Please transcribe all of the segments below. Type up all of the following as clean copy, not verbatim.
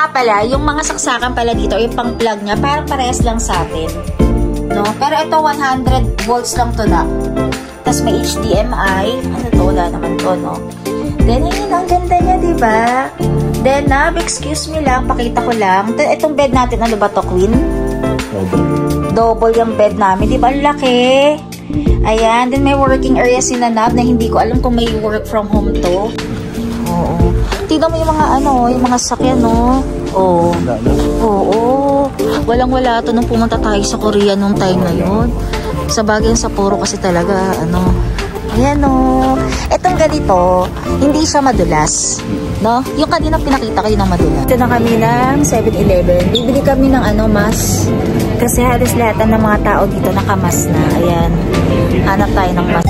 nga pala, yung mga saksakan pala dito, yung pang-plug niya, parang parehas lang sa atin. No? Pero ito, 100 volts lang to na. Tapos may HDMI. Ano to? Wala naman to, no? Then, ayun, ang ganda niya, diba? Then, excuse me lang, pakita ko lang. Itong bed natin, ano ba to, Queen? Double yung bed namin. Diba, ang laki? Ayan. Then, may working area si Nanab na hindi ko alam kung may work from home to. Oo. Tignan mo yung mga, yung mga sakyan, no? Oo. Oo. Walang-wala to nung pumunta tayo sa Korea nung time na yun. Sa bagay sa Sapporo kasi talaga, ayan, no. Etong ganito, hindi siya madulas. No? Yung kanina pinakita kayo ng madulas. Ito na kami ng 7-Eleven. Bibili kami ng mas. Kasi halos lahat ng mga tao dito nakamas na. Ayan. Hanap tayo ng mas.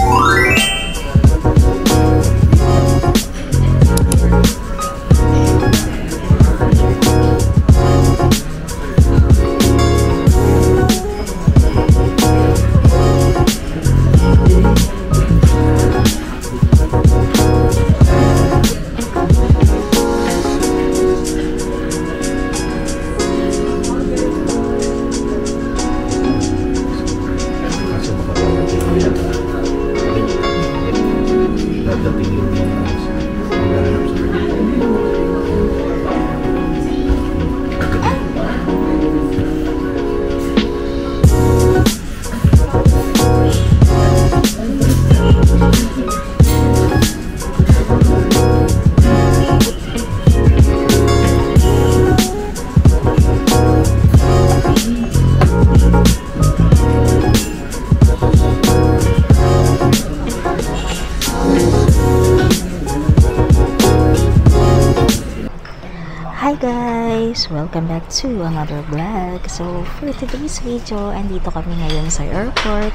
Hi guys! Welcome back to another vlog. So, for today's video, andito kami ngayon sa airport.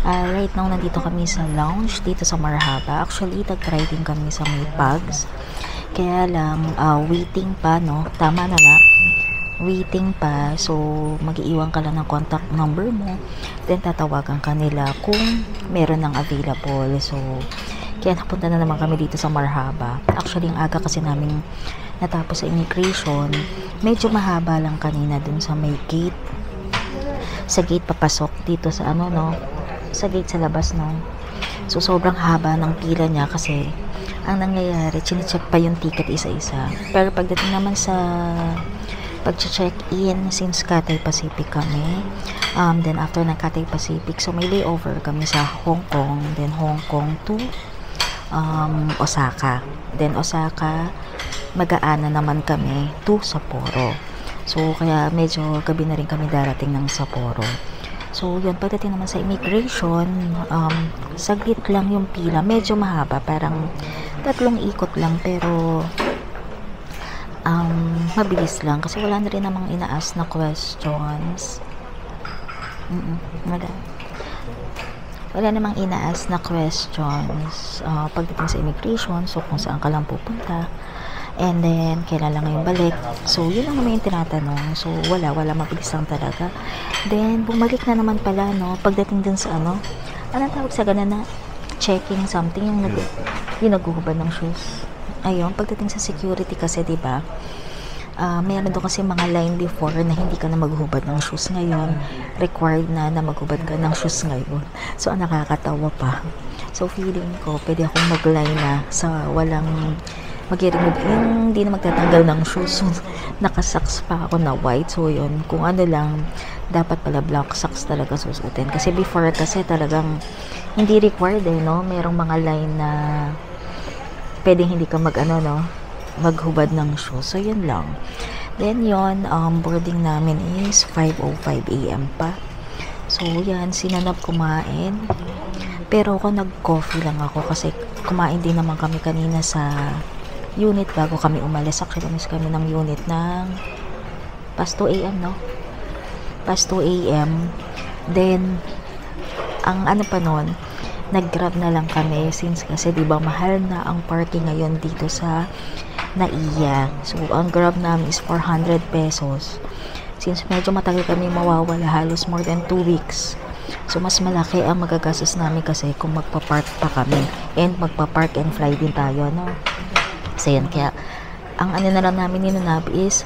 Right now, nandito kami sa lounge dito sa Marhaba. Actually, nag-try din kami sa may Pugs. Kaya lang, waiting pa, no? Tama na na. Waiting pa. So, mag-iiwan ka lang ng contact number mo. Then, tatawagan ka nila kung meron ng available. So, kaya napunta na naman kami dito sa Marhaba. Actually, ang aga kasi namin natapos sa immigration, medyo mahaba lang kanina dun sa may gate. Sa gate papasok dito sa sa gate sa labas, no. So sobrang haba ng pila niya kasi ang nangyayari, chine-check pa yung ticket isa-isa. Pero pagdating naman sa pag-check-in, since Cathay Pacific kami, then after ng Cathay Pacific, so may layover kami sa Hong Kong, then Hong Kong to Osaka. Then Osaka, mag-aana naman kami to Sapporo. So, kaya medyo gabi na rin kami darating ng Sapporo. So, yun, pagdating naman sa immigration, saglit lang yung pila. Medyo mahaba, parang 3 ikot lang, pero mabilis lang. Kasi wala na rin namang ina-ask na questions. Wala namang ina-ask na questions pagdating sa immigration. So, kung saan ka lang pupunta. And then, kailan lang yung balik. So, yun lang naman yung tinatanong. So, wala, mabilis lang talaga. Then, bumalik na naman pala, no? Pagdating dun sa anong tawag sa ganun na checking something, yung naghuhubad ng shoes. Ayun, pagdating sa security kasi, diba, meron doon kasi mga line before na hindi ka na maghubad ng shoes ngayon. Required na maghubad ka ng shoes ngayon. So, nakakatawa pa. So, feeling ko, pwede akong mag-line na sa walang mag-remove, yung hindi na magtatanggal ng shoes. So, nakasocks pa ako na white. So, yun, kung ano lang, dapat pala black socks talaga susutin. Kasi before kasi talagang hindi required no? Merong mga line na pwedeng hindi ka maghubad ng shoes. So, yun lang. Then, yun, boarding namin is 5:05 AM pa. So, yan, sinanap kumain. Pero ako nag-coffee lang ako kasi kumain din naman kami kanina sa unit bago kami umalis. Actually, umalis kami ng unit ng past 2 AM, no? Past 2 AM. Then, ang pa nun, nag-grab na lang kami since kasi diba mahal na ang parking ngayon dito sa Naiya. So, ang grab namin is 400 pesos. Since medyo matagal kami mawawala, halos more than 2 weeks. So, mas malaki ang magagastos namin kasi kung magpa-park pa kami. And magpa-park and fly din tayo, no? So, yun. Kaya, ang ano na lang namin ninunab is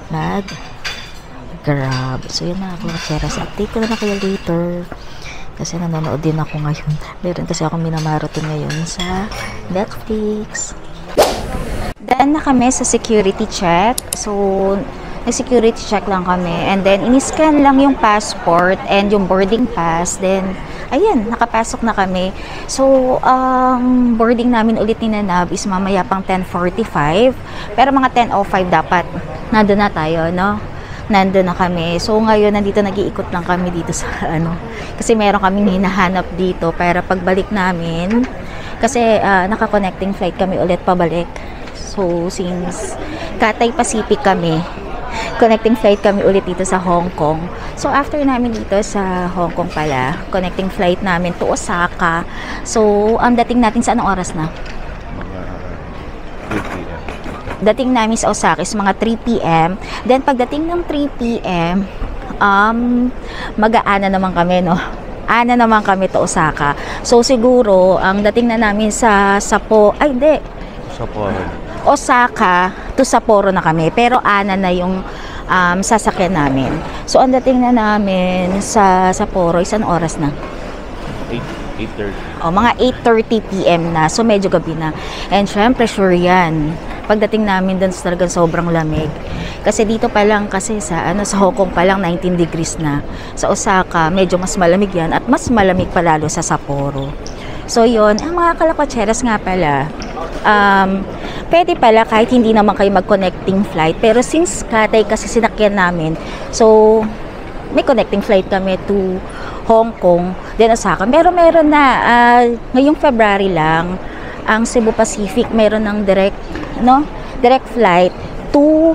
Grab. So, yun na, Kalakwatseras. Update ko na lang kayo later. Kasi nanonood din ako ngayon. Meron kasi akong minamarathon ngayon sa Netflix. Daan na kami sa security check. So, nag-security check lang kami. And then, in-scan lang yung passport and yung boarding pass. Then, ayan, nakapasok na kami. So, ang boarding namin ulit ni Nanab is mamaya pang 10:45. Pero mga 10:05 dapat nandun na tayo, no? Nandun na kami. So, ngayon, nandito nag-iikot lang kami dito sa, kasi meron kaming hinahanap dito para pagbalik namin. Kasi, naka-connecting flight kami ulit pabalik. So, since Cathay Pacific kami, connecting flight kami ulit dito sa Hong Kong. So, after namin dito sa Hong Kong pala, connecting flight namin to Osaka. So, ang dating natin sa anong oras na? Dating namin sa Osaka is mga 3 p.m. Then, pagdating ng 3 p.m., mag-aana naman kami, no? Ana naman kami to Osaka. So, siguro, ang dating na namin sa Osaka to Sapporo na kami. Pero, ana na yung sasakyan namin. So, ang dating na namin sa Sapporo, isang oras na? 8:30. O, mga 8:30 p.m. na. So, medyo gabi na. And, syempre, sure yan. Pagdating namin doon, talagang sobrang lamig. Kasi dito pa lang, kasi sa Hong Kong pa lang, 19 degrees na. Sa Osaka, medyo mas malamig yan. At mas malamig pa lalo sa Sapporo. So, yun. Ang mga Kalakwatseras nga pala, pwede pala kahit hindi naman kayo mag-connecting flight. Pero since Cathay kasi sinakyan namin, so, may connecting flight kami to Hong Kong, then Osaka. Pero meron na, ngayong February lang, ang Cebu Pacific, meron ng direct flight to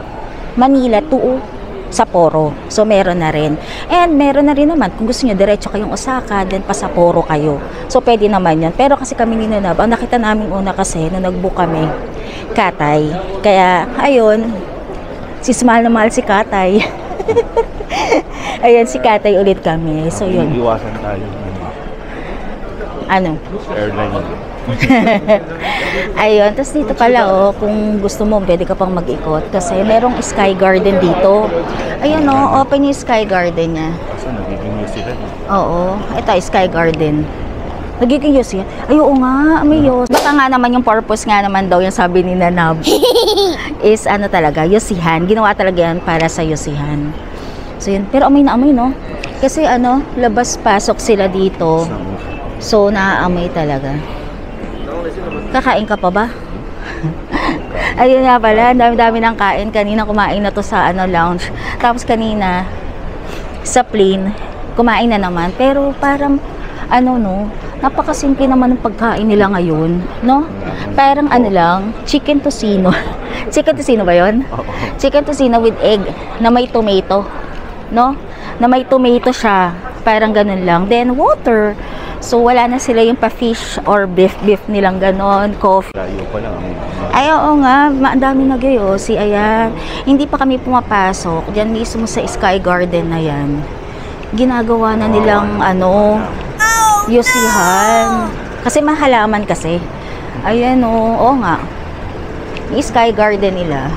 Manila to Sapporo. So, meron na rin. And meron na rin naman, kung gusto nyo, diretso kayong Osaka, then pa Sapporo kayo. So, pwede naman yan. Pero kasi kami ninunab, ang nakita namin una kasi, nung nag-book kami, Cathay. Kaya, ayun, mahal na mahal si Cathay. Ayun, si Cathay ulit kami. So, yun. Iwasan tayo. Ano? Airline. Ayun, tapos dito pala kung gusto mo, pwede ka pang mag-ikot kasi merong Sky Garden dito. Ayun open yung Sky Garden niya. Kasi nagiging musical. Oo, ito Sky Garden. Nagiging Yosihan? Ay, oo nga, may Yos. Baka nga naman yung purpose nga naman daw, yung sabi ni Nanab, is talaga, Yosihan. Ginawa talaga yan para sa Yosihan. So yun, pero amoy na amoy, no? Kasi labas-pasok sila dito. So, naaamoy talaga. Kakain ka pa ba? Ayun nga pala, dami-dami ng kain. Kanina kumain na to sa lounge. Tapos kanina, sa plane, kumain na naman. Pero parang, napakasimple naman ng pagkain nila ngayon. No? Parang lang, chicken tocino. Chicken tocino ba yun? Chicken tocino with egg na may tomato. No? Na may tomato siya. Parang ganun lang. Then, water. So, wala na sila yung pa-fish or beef nilang ganon, coffee. Layo pa lang. Ay, oo nga. Ang dami na gayosi. Ayan. Hindi pa kami pumapasok. Diyan mismo sa Sky Garden na yan. Ginagawa na nilang, Yosihan. Kasi mahalaman kasi. Ayan, oo nga. Yung Sky Garden nila,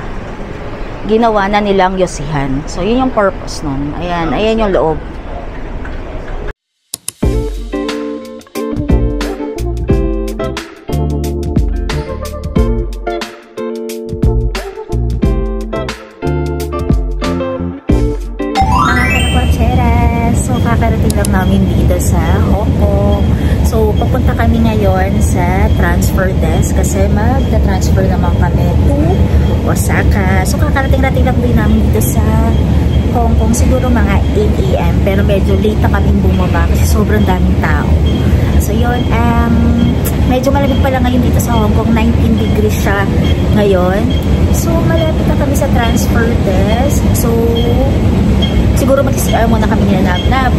ginawa na nilang Yosihan. So, yun yung purpose nun. Ayan. Ayan yung loob. Kakarating lang namin dito sa Hong Kong. So, papunta kami ngayon sa transfer desk kasi magta-transfer naman kami to Osaka. So, kakarating-rating lang din namin dito sa Hong Kong. Siguro mga 8 AM. Pero medyo late na kaming bumaba kasi sobrang daming tao. So, yun. Medyo malamig pala ngayon dito sa Hong Kong. 19 degrees siya ngayon. So, malapit na kami sa transfer desk. So, siguro mag-CR muna kami nilalab-lab.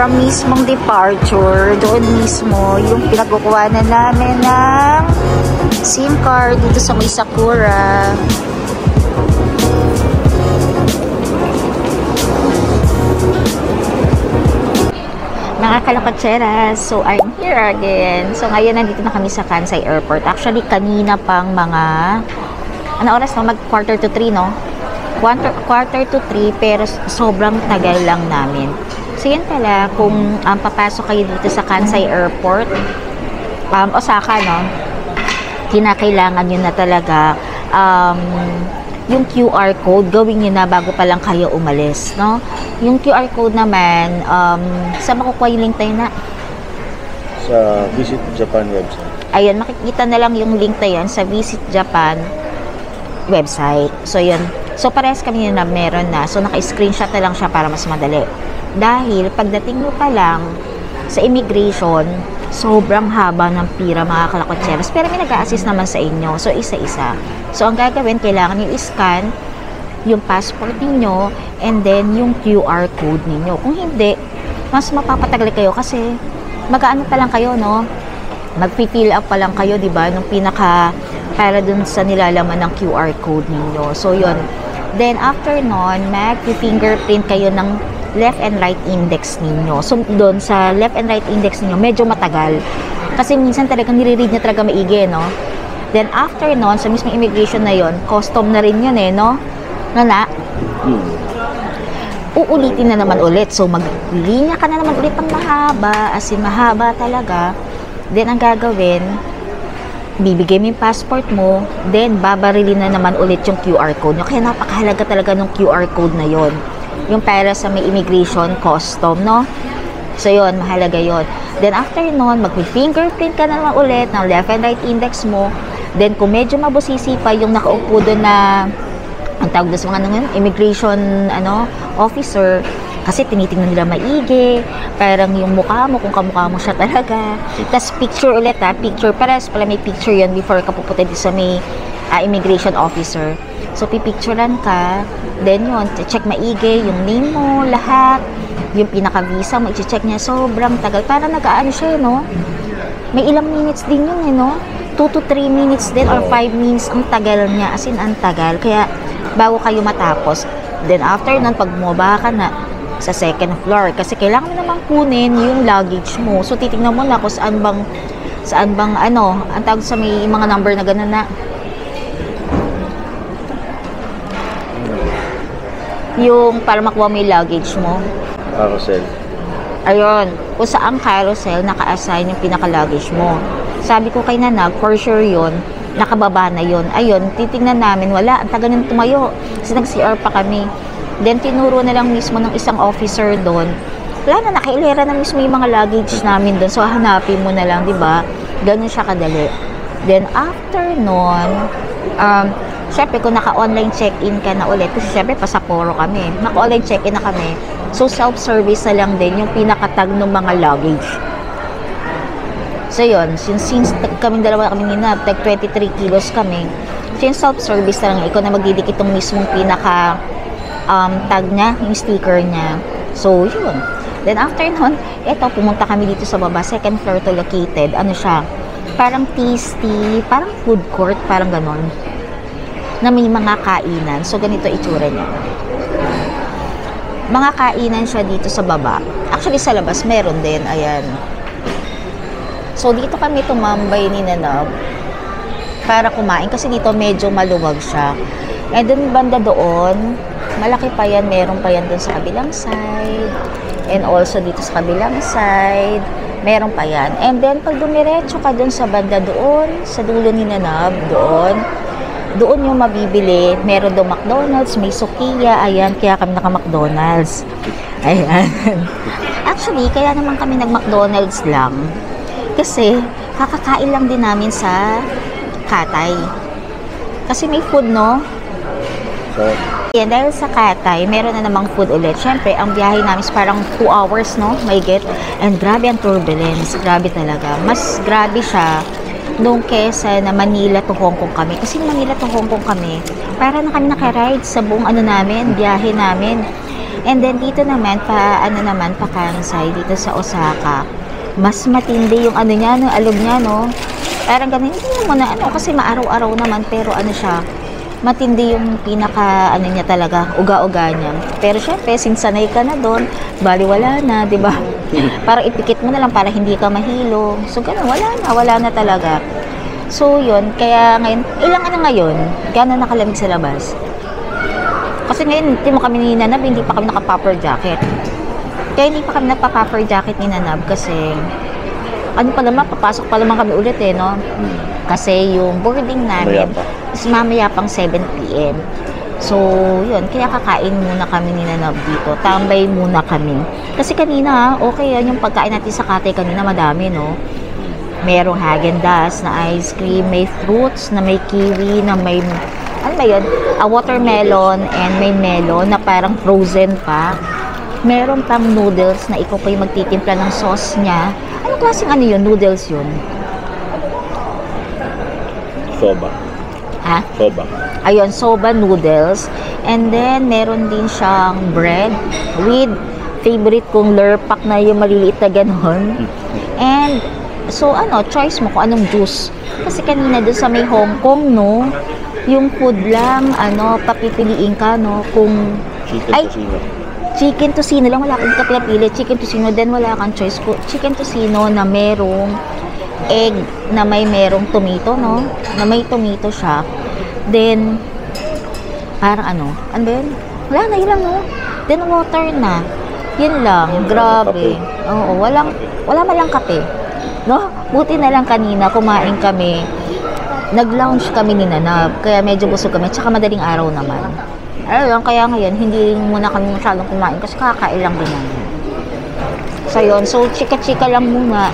from mismong departure, doon mismo yung pinagkukuha na namin ng SIM card dito sa may Sakura. Mga kalakotseras, so I'm here again. So ngayon nandito na kami sa Kansai Airport. Actually kanina pang mga ano oras no? Mag quarter to 3 no? Quarter to 3 pero sobrang tagal lang namin. So yan pala kung papasok kayo dito sa Kansai Airport, Osaka no? Kinakailangan nyo na talaga yung QR code, gawin nyo na bago pa lang kayo umalis, no? Yung QR code naman, saan makukuha yung link tayo na? Sa Visit Japan website. Ayun, makikita na lang yung link na yan sa Visit Japan website. So, yun. So, parehas kami na meron na. So, naka-screenshot na lang siya para mas madali. Dahil, pagdating mo pa lang sa immigration, sobrang haba ng pira mga kalakotseros. Pero may nag-a-assist naman sa inyo. So, isa-isa. So, ang gagawin, kailangan nyo i-scan yung passport ninyo and then yung QR code ninyo. Kung hindi, mas mapapatagal kayo kasi mag-ano pa lang kayo, no? Mag-fill up pa lang kayo, di ba? Nung pinaka para dun sa nilalaman ng QR code ninyo. So, yun. Then, after nun, mag-fingerprint kayo ng left and right index ninyo. So, doon sa left and right index ninyo, medyo matagal. Kasi minsan talaga nire-read niya talaga maigi, no? Then, after nun, sa mismo immigration na yon, custom na rin yun, eh, no? Na? Uulitin na naman ulit. So, maglinya ka na naman ulit ng mahaba. As in, mahaba talaga. Then, ang gagawin, bibigay mo yung passport mo, then, babarilin na naman ulit yung QR code nyo. Kaya napakahalaga talaga ng QR code na yon. Yung para sa may immigration custom, no? So, yun, mahalaga yon. Then, after nun, mag-fingerprint ka na naman ulit ng left and right index mo. Then, kung medyo mabusisi pa yung nakaupo doon na ang tawag doon sa mga immigration officer, kasi tinitingnan nila maigi, parang yung mukha mo, kung kamukha mo siya talaga. Tapos picture ulit picture, pares pala may picture yan before ka pupunta dito sa may immigration officer. So pipicturean ka, then yun, check maigi, yung name mo, lahat, yung pinaka-visa mo, i-check niya, sobrang tagal. Parang nag-aano siya, no? May ilang minutes din yun, no? 2 to 3 minutes din or 5 minutes ang tagal niya, as in ang tagal. Kaya bago kayo matapos, then after nun, pag bumaba ka na sa second floor, kasi kailangan mo namang kunin yung luggage mo. So titingnan mo na kung saan bang ang tawag sa may mga number na gano'n na yung para makuha mo yung luggage mo. Carousel. Ayun, kung saan carousel naka-assign yung pinaka-luggage mo. Sabi ko kay Nanag, for sure yun, nakababa na yun. Ayun, titingnan namin, wala, ang tagal nang tumayo. Kasi nag-CR pa kami. Then, tinuro na lang mismo ng isang officer doon. Wala na, nakailera na mismo yung mga luggage namin doon. So, hanapin mo na lang, di ba? Ganun siya kadali. Then, after nun, syempre, kung naka-online check-in ka na ulit, kasi syempre, pasaporo kami. Naka-online check-in na kami. So, self-service na lang din yung pinakatag ng mga luggage. So, yun. Since kaming dalawa kaming hinap, tag 23 kilos kami. Since self-service na lang, ikaw na magdidikit itong mismong pinaka tag niya, yung sticker niya. So, yun. Then, after nun, eto, pumunta kami dito sa baba. Second floor to located. Ano siya? Parang tasty, parang food court, parang ganon. Na may mga kainan. So, ganito itsura niya. Mga kainan siya dito sa baba. Actually, sa labas, meron din. Ayan. So, dito kami tumambay ni Nanab para kumain. Kasi dito medyo maluwag siya. And then, banda doon, malaki pa yan. Meron pa yan doon sa kabilang side. And also, dito sa kabilang side, meron pa yan. And then, pag dumiretso ka doon sa banda doon, sa dulo ni Nanab, doon yung mabibili. Meron doon McDonald's, may Sukiya. Ayan, kaya kami naka-McDonald's. Ayan. Actually, kaya naman kami nag-McDonald's lang. Kasi, kakakain lang din namin sa Katay. Kasi may food, no? Yan, dahil sa Katay, meron na namang food ulit. Siyempre, ang biyahe namin is parang 2 hours, no? May get. And grabe ang turbulence. Grabe talaga. Mas grabe siya nung kesa na Manila to Hong Kong kami. Kasi Manila to Hong Kong kami, para na kami nakaride sa buong ano namin, biyahe namin. And then dito naman, pa Kansai, dito sa Osaka, mas matindi yung ano niya, no, alog niya, no? Parang ganun, hindi mo na, ano, kasi maaraw-araw naman, pero ano siya, matindi yung pinaka, ano niya talaga, uga-uga niya. Pero syempre, sinsanay ka na doon, baliwala na, di ba? Parang ipikit mo na lang para hindi ka mahilo. So, ganun, wala na talaga. So, yun, kaya ngayon, ilang ano ngayon? Gano'n nakalamig sa labas? Kasi ngayon, hindi mo kami ninanab, hindi pa kami naka-popper jacket. Kaya hindi pa kami nagpa-popper jacket ninanab kasi, ano pa naman, papasok pa naman kami ulit eh, no? Kasi yung boarding namin is mamaya pang 7 p.m. So, yun, kaya kakain muna kami ninanab dito. Tambay muna kami. Kasi kanina, okay yan, yung pagkain natin sa Cathay kanina, madami, no? Merong Häagen-Dazs na ice cream, may fruits na may kiwi, na may, ano ba yun? A watermelon and may melon na parang frozen pa. Meron pang noodles na ikaw pa yung magtitimpla ng sauce niya. Anong klaseng ano yun? Noodles yun? Soba. Ha? Soba. Ayun, soba noodles. And then, meron din siyang bread with favorite kong lurpak na yung maliliit na ganon. And, so, ano, choice mo kung anong juice. Kasi kanina doon sa may Hong Kong, no, yung food lang, ano, papipiliin ka, no, kung... Chicken tocino. Chicken tocino lang, wala kang kapila-pili. Chicken tocino, then wala kang choice. Chicken tocino na merong egg, na may merong tomato, no, na may tomato siya. Then, parang ano ba yun? Wala na, yun lang, no. Then, water na. Yun lang, grabe. Oo, wala man lang kape. No? Buti na lang kanina, kumain kami. Nag-lounge kami ni Nanab. Kaya medyo busog kami. Tsaka madaling araw naman. Ayun, kaya ngayon, hindi muna kami masyadong kumain kasi kakain lang din namin. So, yun. So, chika-chika lang muna.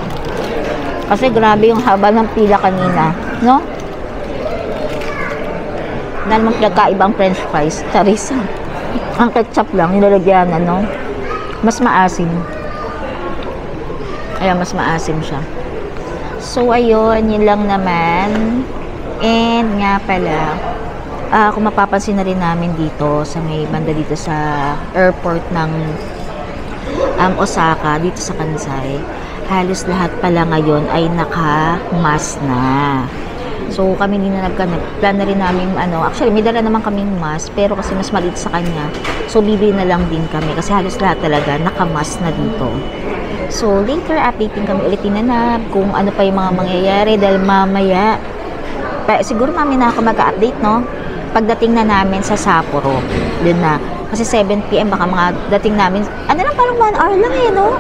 Kasi grabe yung haba ng pila kanina. No? Na namang pinagkaibang french fries. Charis. Ang ketchup lang, nilalagyan, ano? Mas maasim. Ayan, mas maasim siya. So, ayun, yun lang naman. And nga pala, kung mapapansin na rin namin dito, sa may banda dito sa airport ng Osaka, dito sa Kansai, halos lahat pala ngayon ay naka-mask na. So, kami din na plan na rin namin, ano, actually, may dala naman kaming mask, pero kasi mas maliit sa kanya. So, bibili na lang din kami kasi halos lahat talaga naka-mask na dito. So, later, updating kami ulit ni Nanab kung ano pa yung mga mangyayari dahil mamaya, siguro mamaya na ako mag-update, no? Pagdating na namin sa Sapporo, dun na. Kasi 7 p.m. baka mga dating namin, ano lang, parang 1 hour lang eh, no?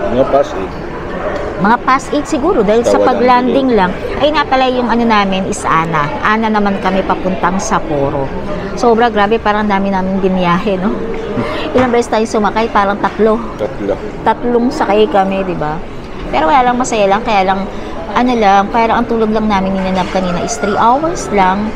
Mga past 8 siguro dahil sa pag-landing lang. Ay nga pala yung ano namin is Ana. Ana naman kami papuntang Sapporo. Sobra grabe, parang dami namin biniyahe, no? Ilang beses tayo sumakay, parang tatlong sakay kami, di ba? Pero wala lang, masaya lang, kaya lang, ano lang, parang ang tulog lang namin ni Nanab kanina is 3 hours lang.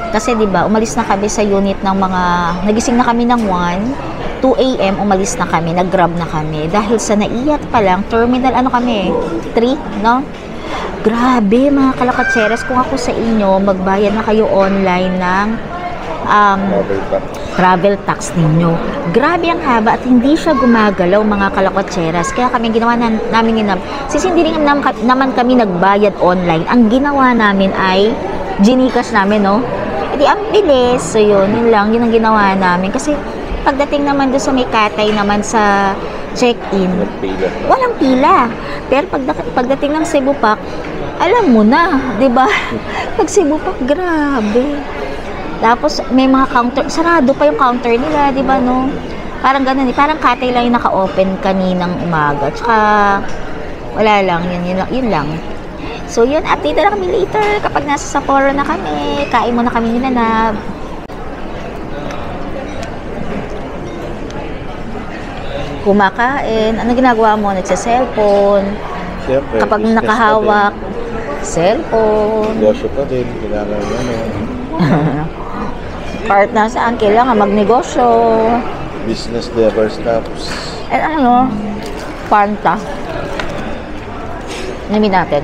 Kasi di ba, umalis na kami sa unit ng mga, nagising na kami ng 2 a.m. umalis na kami, nag-grab na kami. Dahil sa Naiat pa lang, terminal, ano kami, 3, no? Grabe, mga kalakatseras, kung ako sa inyo, magbayad na kayo online ng travel tax ninyo. Grabe ang haba at hindi siya gumagalaw, mga kalakotseras. Kaya kami ginawa namin yun. Since hindi rin naman kami nagbayad online, ang ginawa namin ay Gcash namin, no? Hindi, ang bilis. So yun lang, yun ang ginawa namin. Kasi pagdating naman doon sa may Cathay naman sa check-in, walang pila. Pero pagdating ng Cebu Park, alam mo na, di ba? Pag Cebu Park, grabe. Tapos, may mga counter, sarado pa yung counter nila, di ba, no? Parang ganun, parang Cathay lang yung naka-open kaninang umaga. Tsaka, wala lang, yun lang. So, yun, update na kami later kapag nasa Sapporo na kami. Kain muna kami ni Nanab. Kumakain. Ano ginagawa mo? Nagsa-cellphone. Siyempre, kapag nakahawak, cellphone. Negosyo pa din, kailangan ano. Part na saan, kailangan magnegosyo. Business never stops. And ano, Fanta. Namin natin.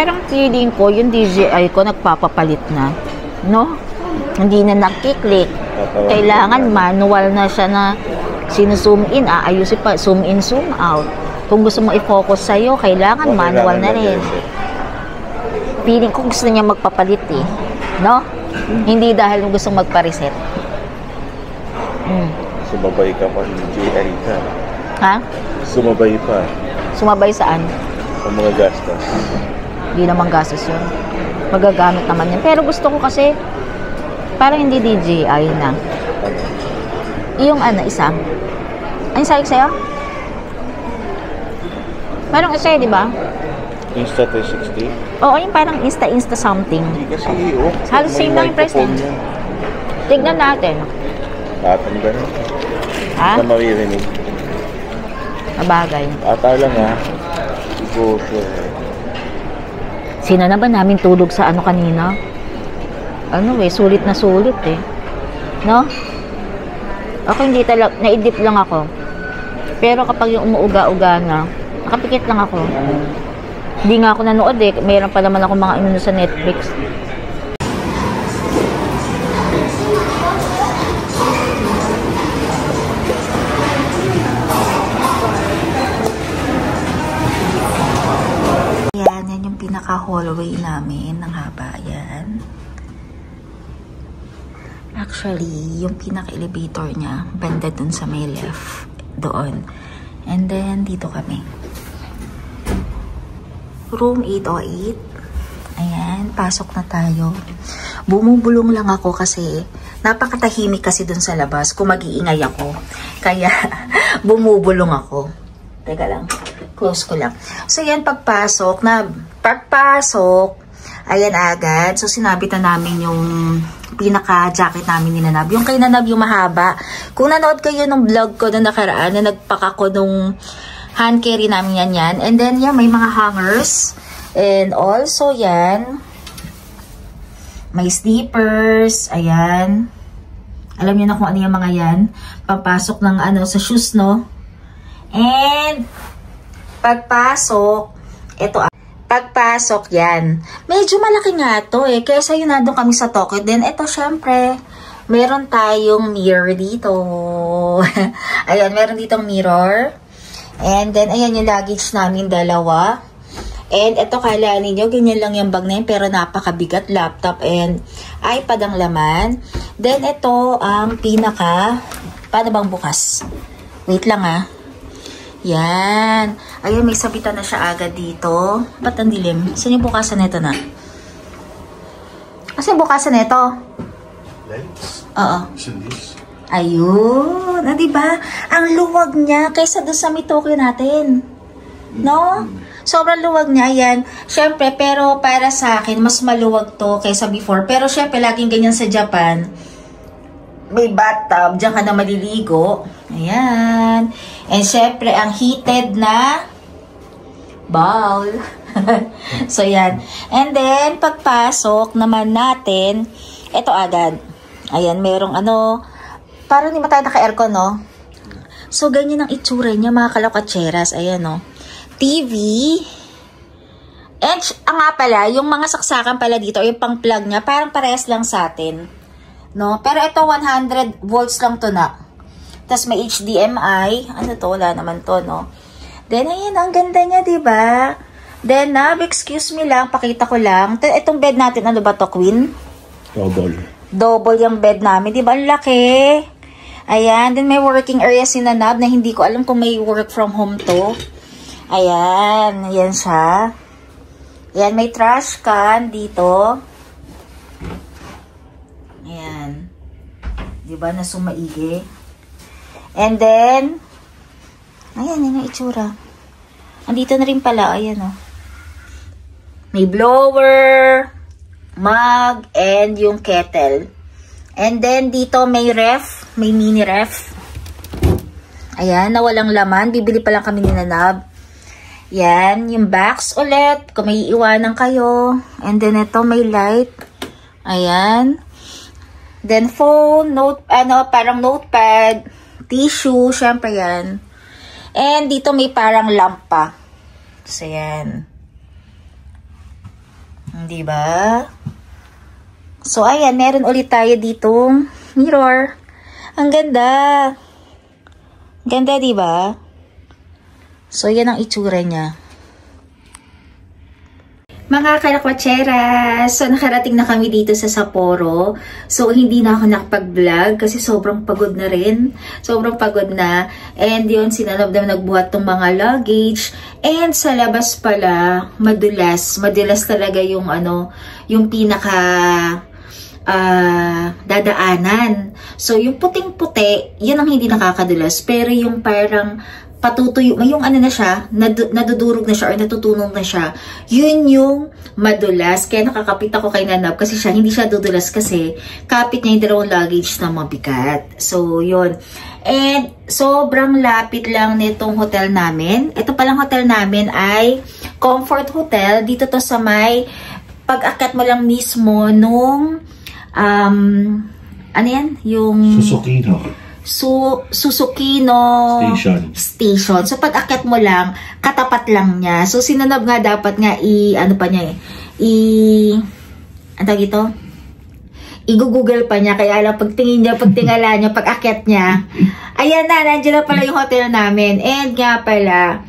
Parang feeling ko, yung DJI ko nagpapapalit na. No? Hindi na nakiklik. Kailangan manual na siya na sino-zoom in, ayusin pa, zoom in, zoom out. Kung gusto mo i-focus sa'yo, kailangan manual na rin. Feeling ko gusto niya magpapalit eh. No? Hindi dahil gusto magpa-reset. Sumabay ka pa, DJI ka. Ha? Sumabay pa. Sumabay saan? Sa mga gastos. Hindi naman gastos yun. Magagamit naman yun. Pero gusto ko kasi, parang hindi DJI na. Yung isa. Ano sabi sa'yo? Parang isa di ba? Insta360? Oo, yung parang Insta something. Hindi kasi, halos same lang yung price din. Tignan natin. Atin ba na? Ha? Na maririnig. Mabagay. Ata lang ha. Siguro. Sina na ba namin tulog sa ano kanina? Sulit na sulit eh. No? Ako hindi talaga, naidip lang ako. Pero kapag yung umuuga-uga na, nakapikit lang ako. Hindi nga ako nanood eh. Mayroon pa naman ako mga inuno sa Netflix. Yan yung pinaka-hallway namin ng haba yan. Actually, yung pinaka-elevator niya, banda dun sa may left. Doon. And then, dito kami. Room 808. Ayan, pasok na tayo. Bumubulong lang ako kasi napakatahimik kasi dun sa labas kung mag-iingay ako. Kaya, bumubulong ako. Teka lang. Close ko lang. So, yan, pagpasok, ayan agad. So, sinabit na namin yung pinaka-jacket namin ni Nanab. Yung kay Nanab, yung mahaba. Kung nanood kayo nung vlog ko na nakaraan, na nagpaka ko nung hand carry namin yan. And then, yan, may mga hangers. And also, yan, may slippers. Ayan. Alam niyo na kung ano yung mga yan. Papasok ng sa shoes, no? And, pagpasok yan. Medyo malaki nga to eh. Kesa yun nandun kami sa Tokyo. Then, ito syempre, meron tayong mirror dito. Ayan, meron ditong mirror. And then, ayan yung luggage namin, dalawa. And ito, kala ninyo, ganyan lang yung bag na yun, pero napakabigat, laptop and iPad ang laman. Then, ito ang paano bang bukas? Wait lang ah. Yan. Ayun, may sabitan na siya agad dito. Ba't ang dilim? Saan yung bukasan nito na? Saan yung bukasan nito? Lights? Oo. Ayun. Diba? Ang luwag niya kaysa doon sa Mitokyo natin. No? Sobrang luwag niya. Yan. Siyempre, pero para sa akin, mas maluwag to kaysa before. Pero siyempre, laging ganyan sa Japan. May bathtub. Diyan ka na maliligo. Ayan. And syempre, ang heated na bowl. So, yan. And then, pagpasok naman natin, ito agad. Ayan, merong parang hindi tayo naka-aircon, no? So, ganyan ang itsura niya, mga kalokatseras. Ayan, no? TV. And, nga pala, yung mga saksakan pala dito, yung pang-plug niya, parang parehas lang sa atin. No? Pero ito, 100 volts lang to na. Tapos may HDMI. Ano to? Wala naman to, no? Then, ayan, ang ganda niya, diba? Then, excuse me lang, pakita ko lang. Itong bed natin, ano ba to, Queen? Double yung bed namin, diba? Ang laki. Ayan, then may working area si Nanab na hindi ko alam kung may work from home to. Ayan, ayan siya. Ayan, may trash can dito. Ayan. Diba, na sumaigi? And then, ayan, yun ang itsura. Andito na rin pala, ayan o. May blower, mug, and yung kettle. And then, dito may ref, may mini ref. Ayan, na walang laman. Bibili pa lang kami ni Nanab. Yan, yung box ulit, kung may iiwanan kayo. And then, ito may light. Ayan. Then, phone, parang notepad, tissue, syempre yan. And dito may parang lampa. So, yan. Diba? So, ayan, meron ulit tayo ditong mirror. Ang ganda. Ganda, diba? So, yan ang itsura niya. Mga kalakwatsera, so nakarating na kami dito sa Sapporo. So, hindi na ako nakapag-vlog kasi sobrang pagod na rin. Sobrang pagod na. And yun, sinanab na nagbuhat tong mga luggage. And sa labas pala, madulas. Madulas talaga yung yung pinaka dadaanan. So, yung puting-puti, yan ang hindi nakakadulas. Pero yung parang patutuyo, may yung na siya, nadudurog na siya or natutunog na siya, yun yung madulas. Kaya nakakapit ako kay Nanab kasi hindi siya dudulas kasi kapit niya yung dalawang luggage na mabigat. So, yun. And, sobrang lapit lang nitong hotel namin. Ito palang hotel namin ay Comfort Hotel. Dito to sa may, pag-akyat mo lang mismo nung, ano yan? Yung Susukino Station. So, pag akyat mo lang, katapat lang niya. So, sinanab nga dapat nga i-google pa niya. Kaya alam, pagtingin niya, pagtingala niya, pag akyat niya, ayan na, nandiyan na pala yung hotel namin. And nga pala,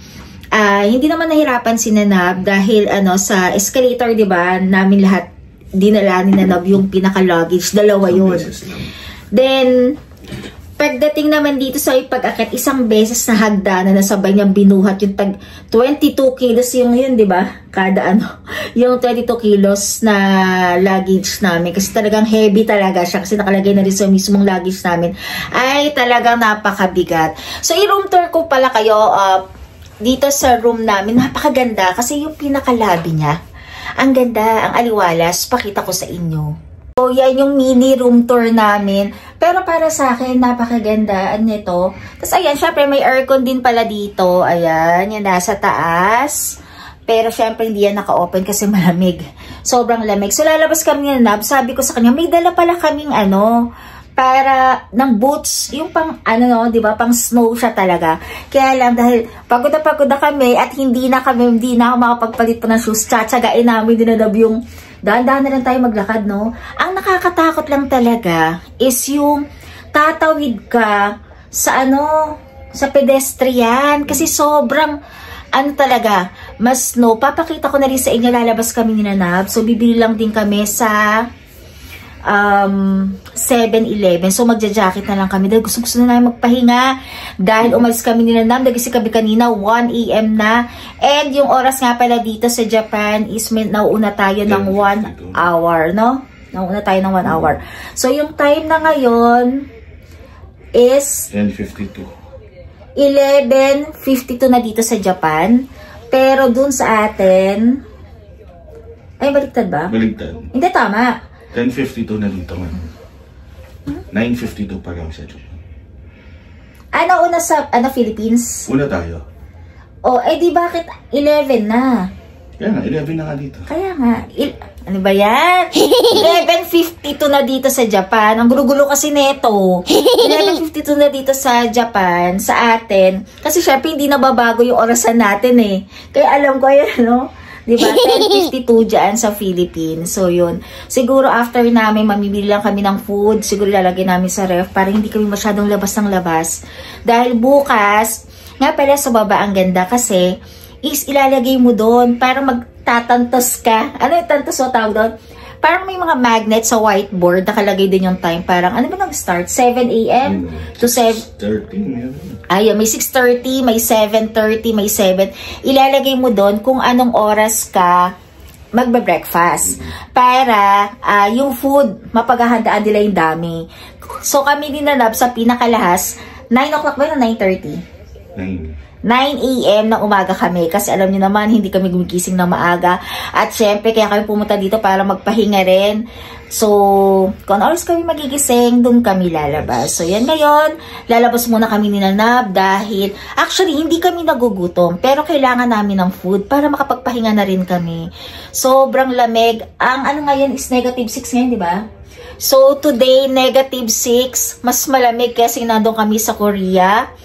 hindi naman nahirapan si Nanab dahil sa escalator, diba, namin lahat dinala ni Nanab yung pinaka-luggage. Dalawa yun. Then, pagdating naman dito sa pag-akit, isang beses na hagdanan na sabay niyang binuhat yung tag 22 kilos yung yun, di ba? Kada yung 22 kilos na luggage namin. Kasi talagang heavy talaga siya kasi nakalagay na rin sa mismong luggage namin. Ay talagang napakabigat. So, i-room tour ko pala kayo dito sa room namin. Napakaganda kasi yung pinakalabi niya. Ang ganda, ang aliwalas. Pakita ko sa inyo. So, yan yung mini room tour namin. Pero para sa akin, napakagandaan nito. Tapos, ayan, syempre may aircon din pala dito. Ayan, yan nasa taas. Pero, syempre, hindi yan naka-open kasi malamig. Sobrang lamig. So, lalabas kami ng Nab. Sabi ko sa kanya, may dala pala kaming para ng boots. Yung pang, diba, pang snow siya talaga. Kaya lang, dahil pagod na kami at hindi na ako makapagpalit pa ng shoes. Tsatsagain namin din na yung dahan-dahan na lang tayo maglakad, no? Ang nakakatakot lang talaga is yung tatawid ka sa sa pedestrian. Kasi sobrang, talaga, mas snow. Papakita ko na rin sa inyo, lalabas kami ni Nanab. So, bibili lang din kami sa 7-Eleven. So, magja-jacket na lang kami. Dahil gusto na namin magpahinga. Dahil umalis kami ni Nanab. Nagising kami kanina, 1 AM na. And yung oras nga pala dito sa Japan is nauuna tayo ng 1 hour, no? Nauuna tayo ng 1 hour. So, yung time na ngayon is 10:52. 11:52 na dito sa Japan. Pero dun sa atin, ay, baliktad ba? Baliktad. Hindi, tama. 10:52 na dito man. 9:52 pa lang sa Japan. Una sa Philippines? Una tayo. Di bakit 11 na? Kaya nga, 11 na nga dito. Kaya nga. Ano ba yan? 11:52 na dito sa Japan. Ang gulo-gulo kasi neto. 11:52 na dito sa Japan, sa atin. Kasi syempre hindi nababago yung orasan natin eh. Kaya alam ko yan, Diba? 10:52 dyan sa Philippines. So, yun. Siguro after namin, mamimili lang kami ng food. Siguro lalagay namin sa ref para hindi kami masyadong labas ng labas. Dahil bukas, nga pala sa baba ang ganda kasi is ilalagay mo doon para magtatantos ka. Ano yung tantos o tawag doon? Parang may mga magnet sa whiteboard, nakalagay din yung time. Parang, ano ba nag-start? 7 AM to 7. 13. Ayun, may 6:30, may 7:30, may 7. Ilalagay mo doon kung anong oras ka magbe-breakfast. Para yung food, mapaghahandaan nila yung dami. So, kami din Nanab sa pinakalahas, 9 o'clock ba yun? 9:30? 9 AM ng umaga kami kasi alam niyo naman hindi kami gumigising ng maaga at syempre kaya kami pumunta dito para magpahinga rin. So, kung oras kami magigising, doon kami lalabas. So, yan ngayon, lalabas muna kami ni Nanab dahil actually hindi kami nagugutom pero kailangan namin ng food para makapagpahinga na rin kami. Sobrang lamig. Ang ngayon is -6 ngayon, di ba? So, today, -6. Mas malamig kasi nandun kami sa Korea.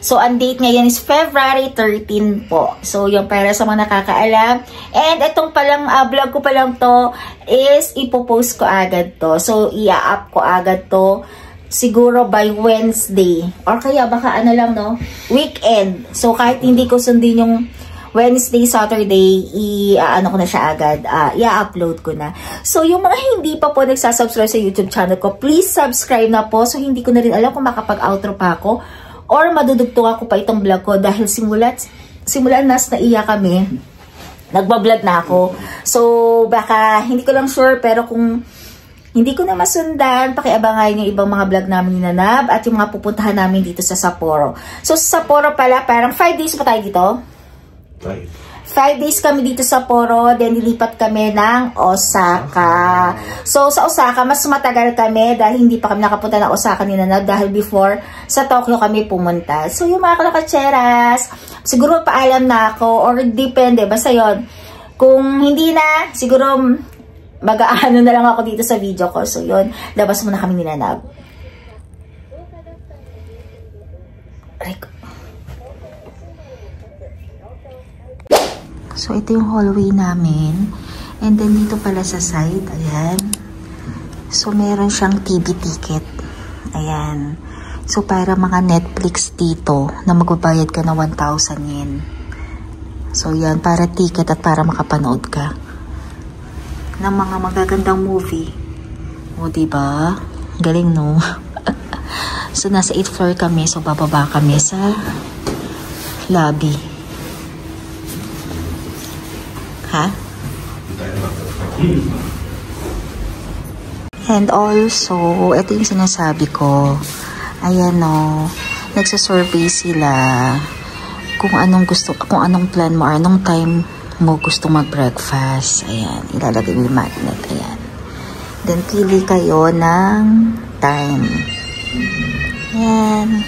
So, ang date ngayon is February 13 po. So, yung para sa mga nakakaalam. And itong palang vlog ko palang to is ipopost ko agad to. So, i-up ko agad to siguro by Wednesday. Or kaya baka ano lang, no? Weekend. So, kahit hindi ko sundin yung Wednesday, Saturday, ano ko na siya agad, i-upload ko na. So, yung mga hindi pa po nagsasubscribe sa YouTube channel ko, please subscribe na po. So, hindi ko na rin alam kung makapag-outro pa ako or madudugtong ako pa itong vlog ko dahil simulan nas na iya kami, nagbablog na ako. So, baka, hindi ko lang sure, pero kung hindi ko na masundan, pakiabangan yung ibang mga vlog namin ni Nanab at yung mga pupuntahan namin dito sa Sapporo. So, sa Sapporo pala, parang 5 days pa tayo dito. 5 days kami dito sa Sapporo, then nilipat kami ng Osaka. So, sa Osaka, mas matagal kami dahil hindi pa kami nakapunta ng Osaka ni Nanab dahil before sa Tokyo kami pumunta. So, yung mga kalakatseras, siguro paalam na ako or depende, basta yon. Kung hindi na, siguro mag-aano na lang ako dito sa video ko. So, yun, labas muna kami ni Nanab. So, ito yung hallway namin. And then, dito pala sa side, ayan. So, meron siyang TV ticket. Ayan. So, para mga Netflix dito, na magbabayad ka na 1,000 yen. So, yan, para ticket at para makapanood ka ng mga magagandang movie. O, diba? Galing, no? So, nasa 8th floor kami. So, bababa kami sa lobby. Ha? And also, ito yung sinasabi ko. Ayan, no. Nagsasurvey sila kung anong plan mo or anong time mo gusto mag-breakfast. Ayan, ilalagay mo yung magnet. Ayan. Then, pili kayo ng time. Ayan.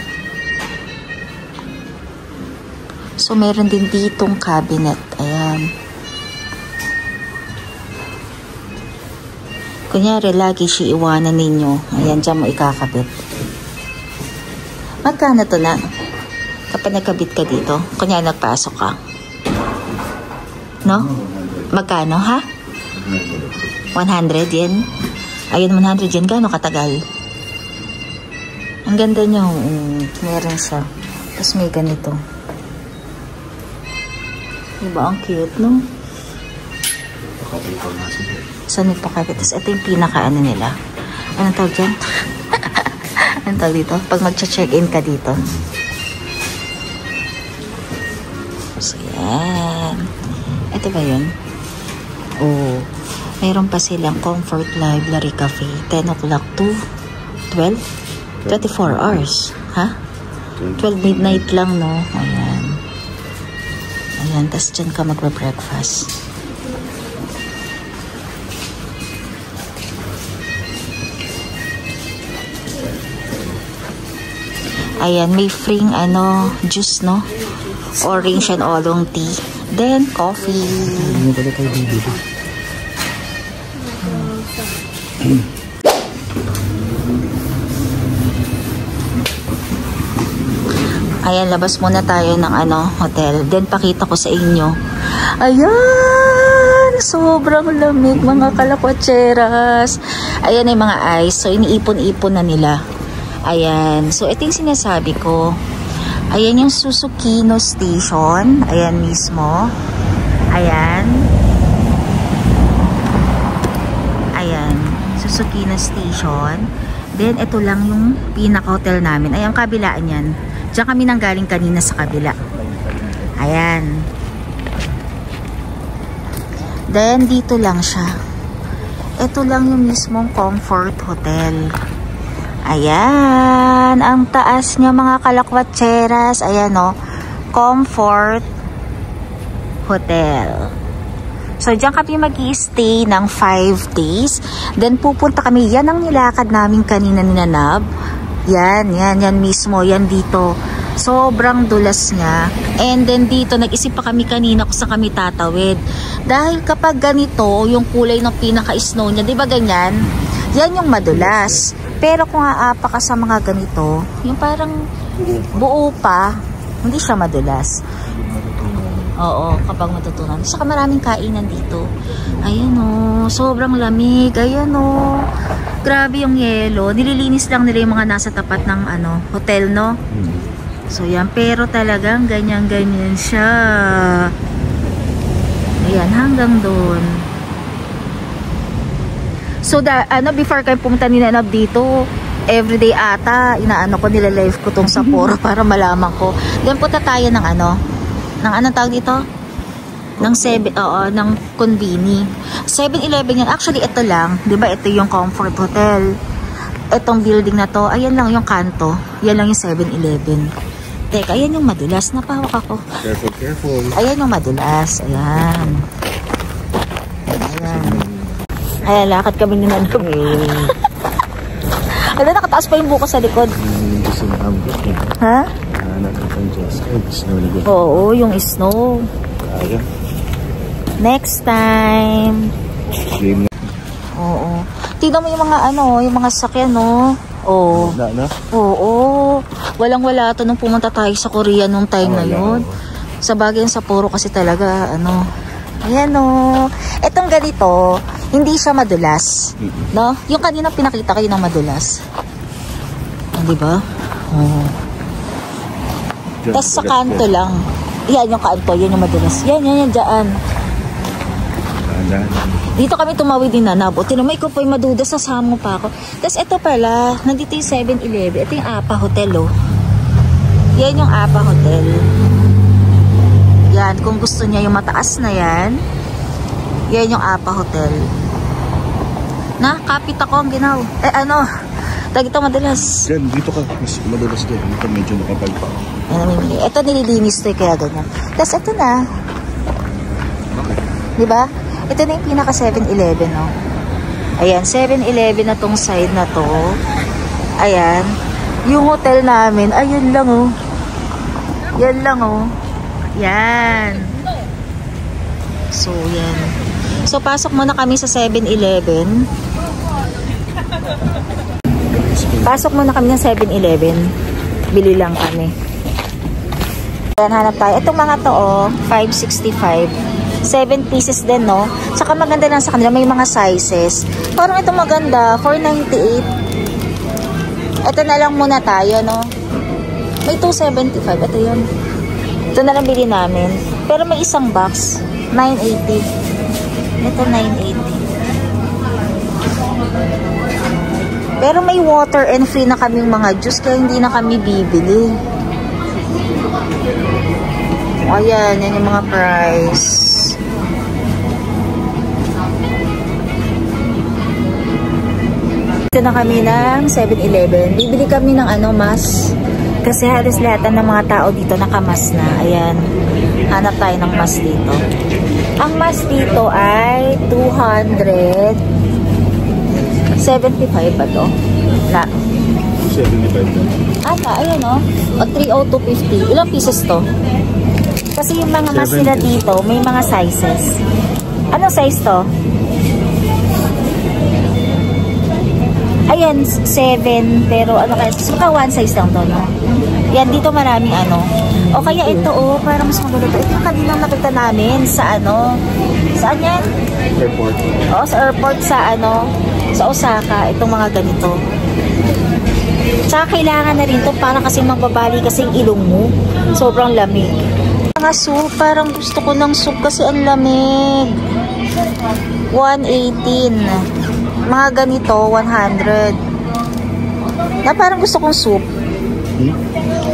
So, meron din ditong cabinet. Ayan. Kunyari, lagi siya iwanan ninyo. Ayan, dyan mo ikakabit. Magkano to na? Kapag nagkabit ka dito, kunyari nagpasok ka. No? Magkano, ha? 100 yen? Ayun, 100 yen. Gano'ng katagal? Ang ganda niya. Meron siya. Tapos may ganito. Diba? Ang cute, no? Saan nagpakabit? Tapos ito yung pinaka-ano nila. Anong tawag dyan? Anong tawag dito? Pag mag-check-in ka dito. So, yan. Ito ba yun? Oh. Mayroon pa silang Comfort Library Cafe. 10 o'clock to 12? 24 hours. Ha? 12 midnight lang, no? Ayan. Ayan. Tapos dyan ka magpa-breakfast. Ayan, may free juice, no? Orange and oolong tea. Then, coffee. Ayan, labas muna tayo ng hotel. Then, pakita ko sa inyo. Ayan! Sobrang lamig, mga kalakwatseras. Ayan ay mga ice. So, iniipon-ipon na nila. Ayan. So, ito yung sinasabi ko. Ayan yung Susukino Station. Ayan mismo. Ayan. Ayan. Susukino Station. Then, ito lang yung pinaka-hotel namin. Ayan, kabilaan yan. Diyan kami nanggaling kanina sa kabila. Ayan. Then, dito lang siya. Ito lang yung mismong Comfort Hotel. Ayan, ang taas niya mga kalakwatseras. Ayan, no? Comfort Hotel. So, dyan kami mag-i-stay ng 5 days. Then, pupunta kami. Yan ang nilakad namin kanina ni Nanab. Yan mismo. Yan dito. Sobrang dulas niya. And then, dito, nag-isip pa kami kanina kung saan kami tatawid. Dahil kapag ganito, yung kulay ng pinaka-snow niya, di ba ganyan? Yan yung madulas. Pero kung aapa ka sa mga ganito, yung parang buo pa, hindi siya madulas. Oo, kapag matutunan. Saka maraming kainan dito. Ayan o, sobrang lamig. Ayan o, grabe yung yelo. Nililinis lang nila yung mga nasa tapat ng hotel, no? So yan, pero talagang ganyan-ganyan siya. Ayan, hanggang doon. So, before kayo pumunta ni Nanab dito, everyday ata, nila-live ko tong Sapporo para malaman ko. Then, punta tayo ng ng anong tawag dito? Ng Convini. 7-Eleven yan. Actually, ito lang. Diba, ito yung Comfort Hotel. Itong building na to, ayan lang yung kanto. Yan lang yung 7-Eleven. Teka, ayan yung madulas. Napahawak ako. Careful, careful. Ayan yung madulas. Ayan. Ayan. Ayan, lakad kami ni Nanab. Alam, nakataas pa yung bukas sa likod. Ha? Oo, yung snow. Next time. Oo. Tignan mo yung mga yung mga sasakyan, no? Oo. Oo. Walang-wala to nung pumunta tayo sa Korea nung time na yun. Sa bagay sa Sapporo kasi talaga, ayan, no? Etong ganito, hindi siya madulas. No? Yung kanina pinakita kayo ng madulas. Di ba? Oo. Tapos sa kanto lang. Yan yung kanto, yan yung madulas. Yan, dyan. Dito kami tumawid din Nanab. O, tinamay ko po yung madudas, sasama pa ako. Tapos ito pala, nandito yung 7-Eleven. Ito yung Apa Hotel, oh. Yan yung Apa Hotel. Yan, kung gusto niya yung mataas na yan, yan yung Apa Hotel. Kapit ako ang ginaw. Dito madalas. Yan, dito ka. Mas madalas din. Dito medyo nakapal pa. Ito nililinis to kaya ganyan. Tapos ito na. Diba? Ito na yung pinaka 7-Eleven, no? Ayan, 7-Eleven na tong side na to. Ayan. Yung hotel namin, ayun lang, oh. Yan lang, oh. Yan. So, yan. So, pasok muna kami sa 7-Eleven. Pasok muna kami ng 7-Eleven. Bili lang kami. Ayan, hanap tayo. Itong mga to, 565. 7 pieces din, no? Saka maganda lang sa kanila. May mga sizes. Parang ito maganda. 498. Ito na lang muna tayo, no? May 275. Ito yun. Ito na lang bili namin. Pero may isang box. 980. Ito, 980. Pero may water and free na kaming mga juice kaya hindi na kami bibili. Ayan, yan yung mga price. Ito na kami ng 7-Eleven. Bibili kami ng mas. Kasi halos lahat ng mga tao dito nakamas na. Ayan. Hanap tayo ng mas dito. Ang mas dito ay 275 ba to? 75 na. Ayan o. 302.50. Ilang pieces to? Kasi yung mga mas nila dito, may mga sizes. Anong size to? Ayan, 7. Pero kaya? Saka one size lang to, no? Yan, dito maraming O kaya ito, parang mas maganda to. Ito yung kaninang nakita namin sa Saan yan? Airport. Sa airport sa sa Osaka, itong mga ganito. Tsaka kailangan na rin to para kasi mababali kasi yung ilong mo. Sobrang lamig. Mga soup, parang gusto ko ng soup kasi ang lamig. 118. Mga ganito, 100. Na parang gusto kong soup.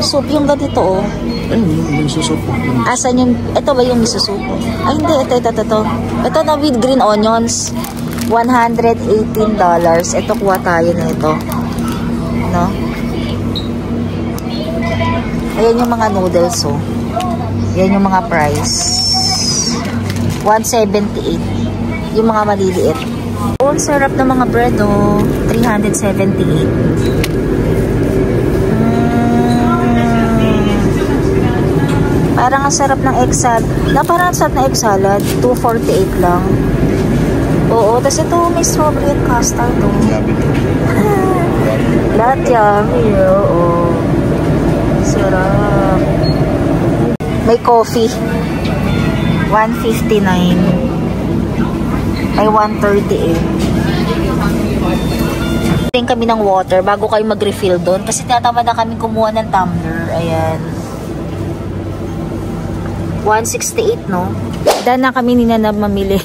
Soup yung ganito, oh. Ayun, yung miso soup. Asan yung, ito ba yung miso soup? Ay, hindi, ito. Ito na with green onions. $118. Ito, kuha tayo na ito. No? Ayan yung mga noodles, oh. Yan yung mga price. 178. Yung mga maliliit. Oh, sarap ng mga bread, oh. 378. Parang ang sarap ng egg salad. Parang ang sarap ng egg salad. 248 lang. Oo, tapos ito may strawberry and custard, oh. Lahat yummy, oo. Sarap. May coffee. 159. Ay, 130 eh. Tingin kami ng water bago kayo mag-refill doon. Kasi tinatamad na kami kumuha ng tumbler. Ayan. 168, no? Dahil na kami ninanab mamili.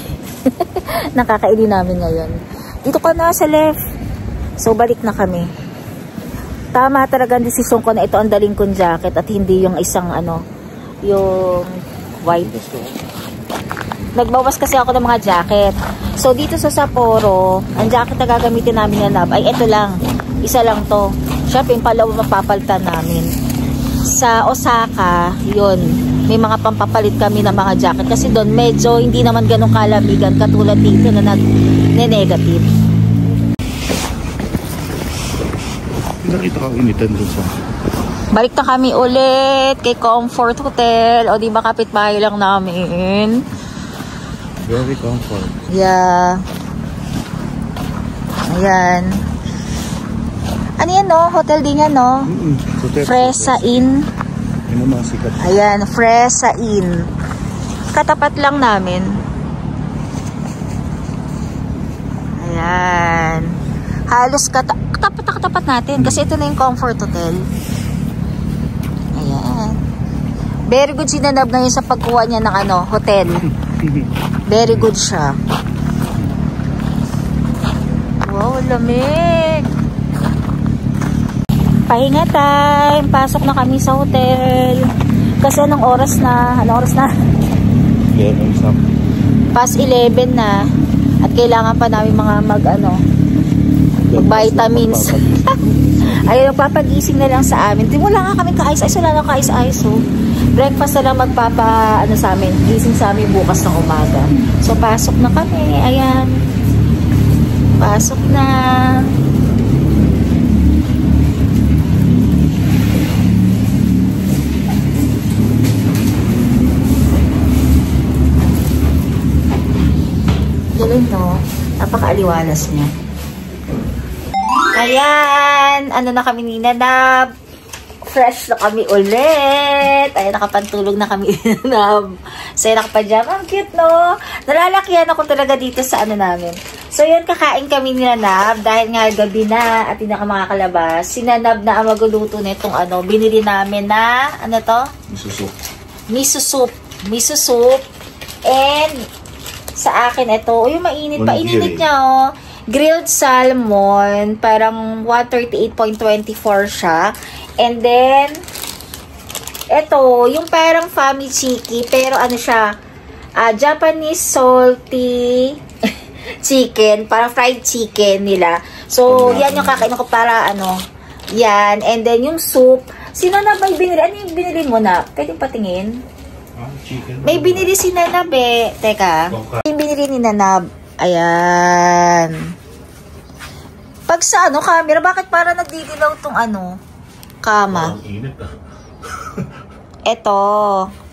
Nakakaili namin ngayon. Dito ka na sa left. So, balik na kami. Tama talaga ang desisyon ko na ito ang daling kong jacket at hindi yung isang ano, yung white. Nagbawas kasi ako ng mga jacket. So, dito sa Sapporo, ang jacket na gagamitin namin na nab, ay ito lang. Isa lang to. Siyempre, yung palaw mapapalitan namin. Sa Osaka, yun. May mga pampapalit kami ng mga jacket. Kasi doon, medyo hindi naman ganun kalamigan katulad dito na nag-negative. Nakita ko initan doon sa... Balik na kami ulit kay Comfort Hotel. O, di ba kapitbahay lang namin? Very comfort. Yeah. Ayan. Ano yan, no? Hotel din yan, no? Fresa Inn. Ano mga sikat? Ayan, Fresa Inn. Katapat lang namin. Ayan. Halos katapat natin. Kasi ito na yung Comfort Hotel. Ayan. Very good si Nanab ngayon sa pagkuha niya ng ano, hotel. Very good siya. Wow, lamig. Pahinga time. Pasok na kami sa hotel. Kasi anong oras na? Anong oras na? 11 something. Past 11 na. At kailangan pa namin mga vitamins. Ayun, papagising na lang sa amin. Wala nga kami ka-ice-ice. Wala na ka-ice-ice. So, breakfast na lang sa amin. Gising sa amin bukas ng umaga. So, pasok na kami. Ayan. Pasok na. Galing, no? Napaka-aliwalas niya. Ayan. Ano na kami ni Nanab? Fresh na kami ulit. Ay, nakapantulog na kami Nanab. So, nakapajama. Ang cute, no? Nalalakihan ako talaga dito sa ano namin. So, yun, kakain kami ni Nanab. Dahil nga gabi na at hindi na makakalabas. Si Nanab na ang maguluto nitong ano. Binili namin na, ano to? Miso soup. Miso soup. Miso soup. And, sa akin, ito. O, yung mainit pa. Ininit niya, oh. Grilled salmon, parang 138.24 siya. And then, ito, yung parang family pero ano siya, Japanese salty chicken, parang fried chicken nila. So, yan yung kakain ko para ano, yan. And then, yung soup, sino na ba yung binili? Ano yung binili mo na? Pwedeng patingin? Chicken. May binili si Nanab eh. Teka, yung binili ni Nanab. Ayan. Pag sa ano, camera, bakit para nagdidilaw tong ano, kama? Ang init ah. Ito,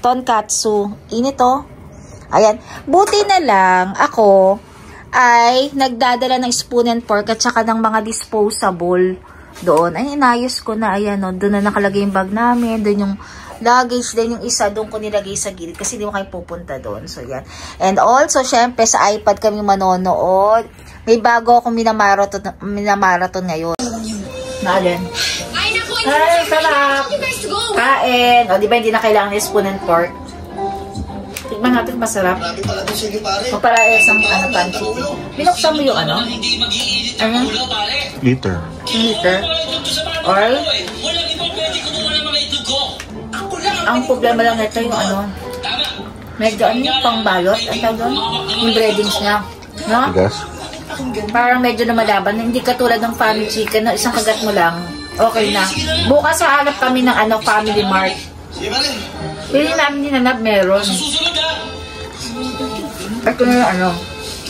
tonkatsu. Init to. Ayan. Buti na lang, ako, ay nagdadala ng spoon and fork at saka ng mga disposable doon. Ay, inayos ko na. Ayan, no, doon na nakalagay yung bag namin. Doon yung luggage din, yung isa doon ko nilagay sa gilid kasi di mo kayo pupunta doon. So, yan. And also, syempre, sa iPad kami manonood. May bago akong minamarathon ngayon. Naalin? Ay, sarap! Kain! O, di ba hindi na kailangan yung spoon and fork? Tikman natin, masarap. O, para isang panchi. Binuksan mo yung ano? Ano? Liter. Liter? Or? Ang problema lang nito yung ano, medyo ano yung pangbalot, ang tawag doon? Yung breadings niya. No? Tigas? Parang medyo na malaban. Hindi katulad ng family chicken na isang kagat mo lang. Okay na. Bukas hahanap kami ng ano, Family Mart. Pili namin ni Nanab meron. Ito na yung ano.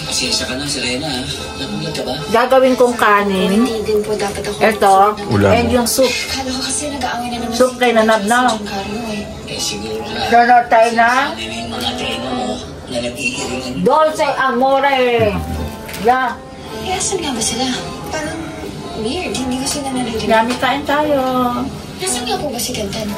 Pasensya ka na, Serena. Nagulat ka ba? Gagawin kong kanin. Hindi din po dapat ako. Ito. Ulam. And yung soup. Kala ko kasi nag-aaway na naman. Soup kay Nanab na. Eh, siguro na. Donut tayo na. Ano yung mga teno na nag-iiringan? Dolce Amore. Yeah. Eh, asan nga ba sila? Parang weird. Hindi ko sila narinig. Gamit kain tayo. Nasaan nga po ba si Kentan?